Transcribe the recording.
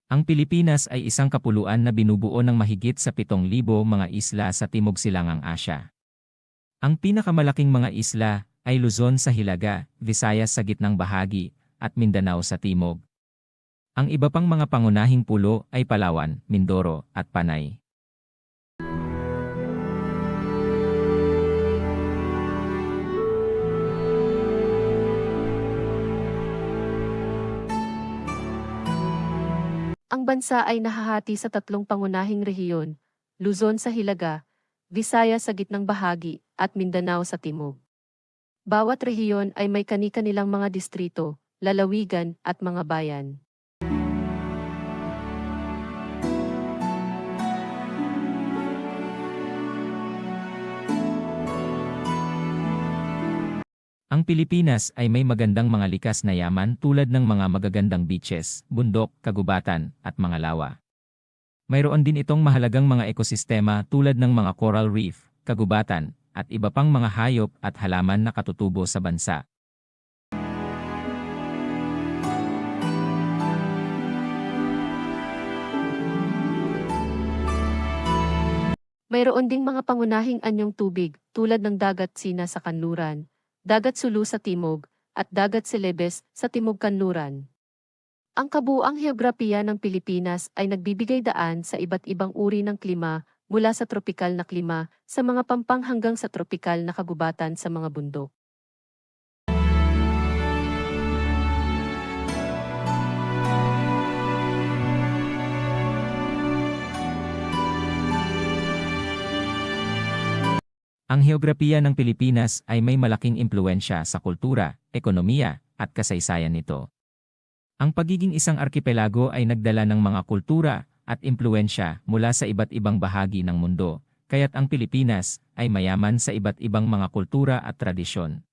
Ang Pilipinas ay isang kapuluan na binubuo ng mahigit sa 7,000 mga isla sa Timog Silangang Asya. Ang pinakamalaking mga isla ay Luzon sa hilaga, Visayas sa gitnang bahagi, at Mindanao sa timog. Ang iba pang mga pangunahing pulo ay Palawan, Mindoro, at Panay. Ang bansa ay nahahati sa tatlong pangunahing rehiyon, Luzon sa hilaga, Visayas sa gitnang bahagi, at Mindanao sa timog. Bawat rehiyon ay may kani-kanilang mga distrito, lalawigan, at mga bayan. Ang Pilipinas ay may magandang mga likas na yaman tulad ng mga magagandang beaches, bundok, kagubatan, at mga lawa. Mayroon din itong mahalagang mga ekosistema tulad ng mga coral reef, kagubatan, at iba pang mga hayop at halaman na katutubo sa bansa. Mayroon ding mga pangunahing anyong tubig tulad ng Dagat Sina sa kanluran, Dagat Sulu sa timog, at Dagat Celebes sa timog kanluran. Ang kabuuang heograpiya ng Pilipinas ay nagbibigay daan sa iba't ibang uri ng klima mula sa tropikal na klima sa mga pampang hanggang sa tropikal na kagubatan sa mga bundok. Ang heograpiya ng Pilipinas ay may malaking impluensya sa kultura, ekonomiya, at kasaysayan nito. Ang pagiging isang arkipelago ay nagdala ng mga kultura at impluensya mula sa iba't ibang bahagi ng mundo, kaya't ang Pilipinas ay mayaman sa iba't ibang mga kultura at tradisyon.